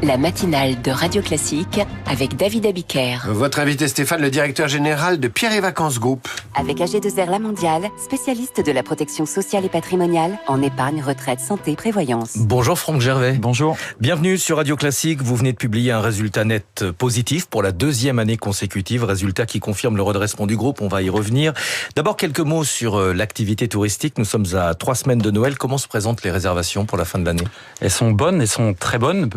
La matinale de Radio Classique avec David Abiker. Votre invité Stéphane, le directeur général de Pierre et Vacances Group. Avec AG2R La Mondiale, spécialiste de la protection sociale et patrimoniale en épargne, retraite, santé, prévoyance. Bonjour Franck Gervais. Bonjour. Bienvenue sur Radio Classique. Vous venez de publier un résultat net positif pour la deuxième année consécutive. Résultat qui confirme le redressement du groupe. On va y revenir. D'abord, quelques mots sur l'activité touristique. Nous sommes à 3 semaines de Noël. Comment se présentent les réservations pour la fin de l'année ? Elles sont bonnes, elles sont très bonnes.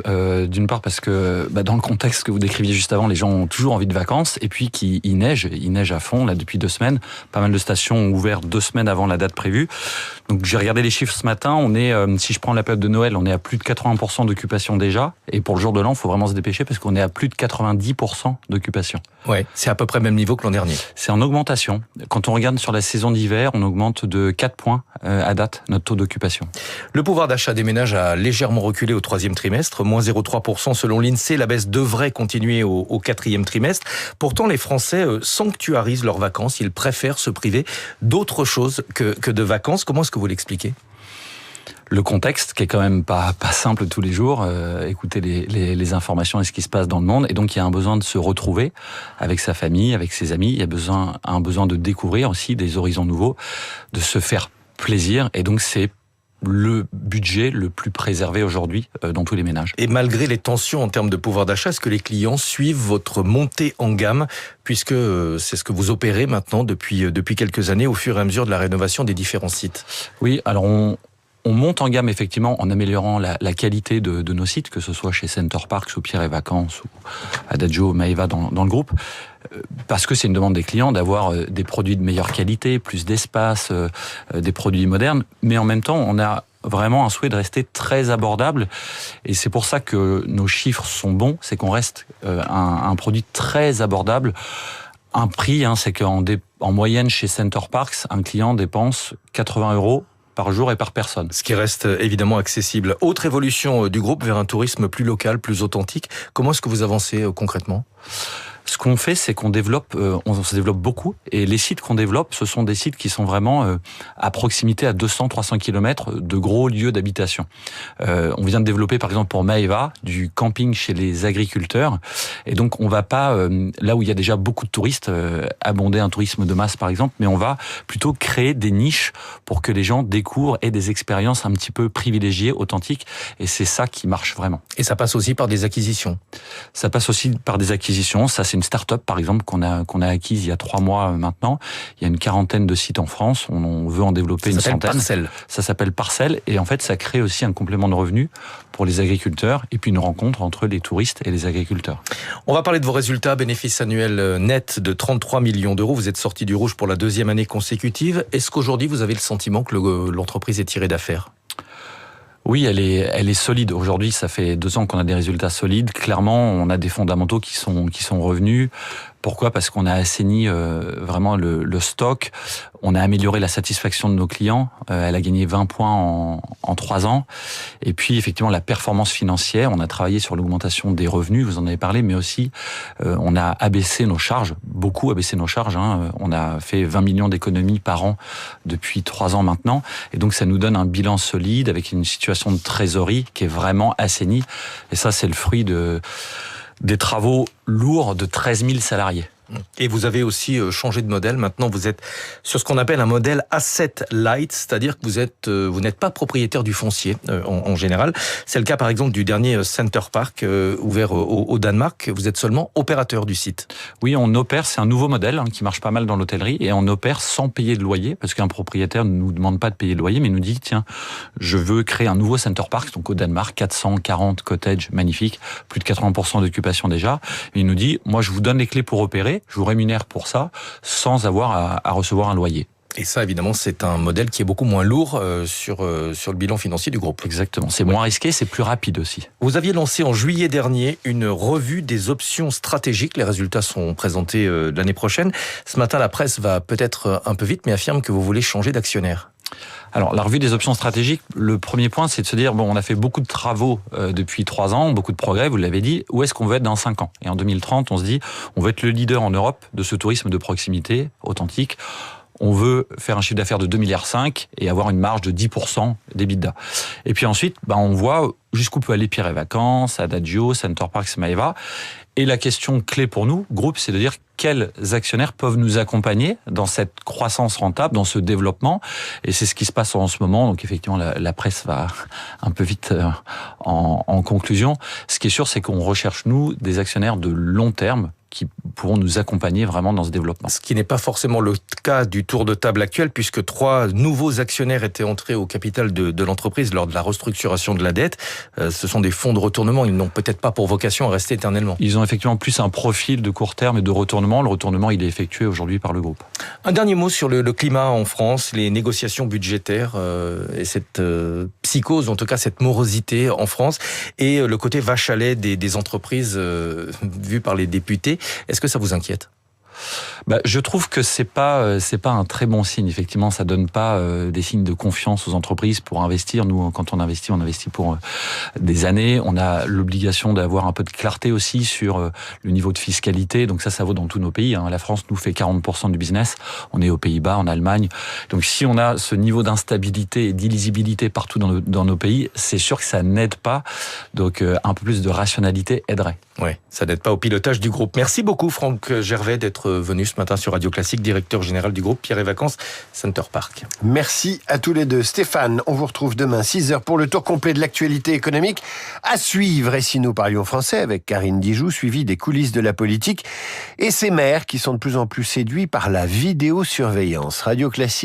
D'une part parce que dans le contexte que vous décriviez juste avant, les gens ont toujours envie de vacances. Et puis il neige à fond là depuis 2 semaines. Pas mal de stations ont ouvert 2 semaines avant la date prévue. Donc j'ai regardé les chiffres ce matin. On est, si je prends la période de Noël, on est à plus de 80% d'occupation déjà. Et pour le jour de l'an, il faut vraiment se dépêcher parce qu'on est à plus de 90% d'occupation. Ouais, c'est à peu près le même niveau que l'an dernier. C'est en augmentation. Quand on regarde sur la saison d'hiver, on augmente de 4 points à date notre taux d'occupation. Le pouvoir d'achat des ménages a légèrement reculé au 3e trimestre, moins 0,3% selon l'INSEE. La baisse devrait continuer au 4e trimestre. Pourtant, les Français sanctuarisent leurs vacances. Ils préfèrent se priver d'autre chose que de vacances. Comment est-ce que vous l'expliquez ? Le contexte qui est quand même pas simple tous les jours, écouter les informations et ce qui se passe dans le monde, et donc il y a un besoin de se retrouver avec sa famille, avec ses amis, il y a un besoin de découvrir aussi des horizons nouveaux, de se faire plaisir, et donc c'est le budget le plus préservé aujourd'hui dans tous les ménages. Et malgré les tensions en termes de pouvoir d'achat, est-ce que les clients suivent votre montée en gamme, puisque c'est ce que vous opérez maintenant depuis quelques années au fur et à mesure de la rénovation des différents sites ? Oui, alors on monte en gamme effectivement en améliorant la qualité de nos sites, que ce soit chez Center Parcs ou Pierre et Vacances ou Adagio, Maeva dans le groupe, parce que c'est une demande des clients d'avoir des produits de meilleure qualité, plus d'espace, des produits modernes, mais en même temps on a vraiment un souhait de rester très abordable, et c'est pour ça que nos chiffres sont bons, c'est qu'on reste un produit très abordable. Un prix, c'est qu'en moyenne chez Center Parcs, un client dépense 80 € par jour et par personne. Ce qui reste évidemment accessible. Autre évolution du groupe vers un tourisme plus local, plus authentique. Comment est-ce que vous avancez concrètement ? Ce qu'on fait, c'est qu'on développe, on se développe beaucoup, et les sites qu'on développe, ce sont des sites qui sont vraiment à proximité, à 200-300 km de gros lieux d'habitation. On vient de développer, par exemple, pour Maeva, du camping chez les agriculteurs, et donc on va pas, là où il y a déjà beaucoup de touristes, abonder un tourisme de masse, par exemple, mais on va plutôt créer des niches pour que les gens découvrent et des expériences un petit peu privilégiées, authentiques, et c'est ça qui marche vraiment. Et ça passe aussi par des acquisitions ? Ça passe aussi par des acquisitions. Ça, c'est une start-up, par exemple, qu'on a acquise il y a 3 mois maintenant. Il y a une 40aine de sites en France. On veut en développer une centaine. Parcelle. Ça s'appelle Parcelle. Et en fait, ça crée aussi un complément de revenus pour les agriculteurs et puis une rencontre entre les touristes et les agriculteurs. On va parler de vos résultats. Bénéfices annuels nets de 33 millions d'euros. Vous êtes sorti du rouge pour la 2e année consécutive. Est-ce qu'aujourd'hui, vous avez le sentiment que l'entreprise est tirée d'affaire ? Oui, elle est solide. Aujourd'hui, ça fait 2 ans qu'on a des résultats solides. Clairement, on a des fondamentaux qui sont revenus. Pourquoi ? Parce qu'on a assaini vraiment le stock. On a amélioré la satisfaction de nos clients. Elle a gagné 20 points en 3 ans. Et puis, effectivement, la performance financière. On a travaillé sur l'augmentation des revenus, vous en avez parlé, mais aussi on a abaissé nos charges, beaucoup abaissé nos charges. On a fait 20 millions d'économies par an depuis 3 ans maintenant. Et donc, ça nous donne un bilan solide avec une situation de trésorerie qui est vraiment assainie. Et ça, c'est le fruit des travaux lourds de 13 000 salariés. Et vous avez aussi changé de modèle. Maintenant, vous êtes sur ce qu'on appelle un modèle asset light, c'est-à-dire que vous n'êtes pas propriétaire du foncier en général. C'est le cas, par exemple, du dernier Center Parc ouvert au Danemark. Vous êtes seulement opérateur du site. Oui, on opère. C'est un nouveau modèle qui marche pas mal dans l'hôtellerie, et on opère sans payer de loyer, parce qu'un propriétaire ne nous demande pas de payer de loyer, mais nous dit tiens, je veux créer un nouveau Center Parc, donc au Danemark, 440 cottages magnifiques, plus de 80% d'occupation déjà. Et il nous dit moi, je vous donne les clés pour opérer. Je vous rémunère pour ça, sans avoir à recevoir un loyer. Et ça, évidemment, c'est un modèle qui est beaucoup moins lourd sur le bilan financier du groupe. Exactement. C'est moins risqué, c'est plus rapide aussi. Vous aviez lancé en juillet dernier une revue des options stratégiques. Les résultats sont présentés l'année prochaine. Ce matin, la presse va peut-être un peu vite, mais affirme que vous voulez changer d'actionnaire. Alors, la revue des options stratégiques, le premier point, c'est de se dire, on a fait beaucoup de travaux depuis 3 ans, beaucoup de progrès, vous l'avez dit, où est-ce qu'on veut être dans 5 ans ? Et en 2030, on se dit, on veut être le leader en Europe de ce tourisme de proximité, authentique. on veut faire un chiffre d'affaires de 2,5 milliards et avoir une marge de 10% d'EBITDA. Et puis ensuite, on voit jusqu'où peut aller Pierre et Vacances, Adagio, Center Parcs, Maeva. Et la question clé pour nous, groupe, c'est de dire quels actionnaires peuvent nous accompagner dans cette croissance rentable, dans ce développement. Et c'est ce qui se passe en ce moment. Donc effectivement, la presse va un peu vite en conclusion. Ce qui est sûr, c'est qu'on recherche, nous, des actionnaires de long terme qui pourront nous accompagner vraiment dans ce développement. Ce qui n'est pas forcément le cas du tour de table actuel, puisque 3 nouveaux actionnaires étaient entrés au capital de l'entreprise lors de la restructuration de la dette. Ce sont des fonds de retournement, ils n'ont peut-être pas pour vocation à rester éternellement. Ils ont effectivement plus un profil de court terme et de retournement. Le retournement, il est effectué aujourd'hui par le groupe. Un dernier mot sur le climat en France, les négociations budgétaires et cette psychose, en tout cas cette morosité en France, et le côté vache à lait des entreprises vues par les députés. Est-ce que ça vous inquiète ? Je trouve que c'est pas un très bon signe. Effectivement, ça donne pas des signes de confiance aux entreprises pour investir. Nous, quand on investit pour des années. On a l'obligation d'avoir un peu de clarté aussi sur le niveau de fiscalité. Donc ça vaut dans tous nos pays. La France nous fait 40% du business. On est aux Pays-Bas, en Allemagne. Donc si on a ce niveau d'instabilité et d'illisibilité partout dans nos pays, c'est sûr que ça n'aide pas. Donc un peu plus de rationalité aiderait. Oui, ça n'aide pas au pilotage du groupe. Merci beaucoup Franck Gervais d'être venu ce matin sur Radio Classique, directeur général du groupe Pierre et Vacances Center Parcs. Merci à tous les deux. Stéphane, on vous retrouve demain 6h pour le tour complet de l'actualité économique à suivre. Et si nous parlions français avec Karine Dijoux, suivi des coulisses de la politique et ces maires qui sont de plus en plus séduits par la vidéosurveillance. Radio Classique.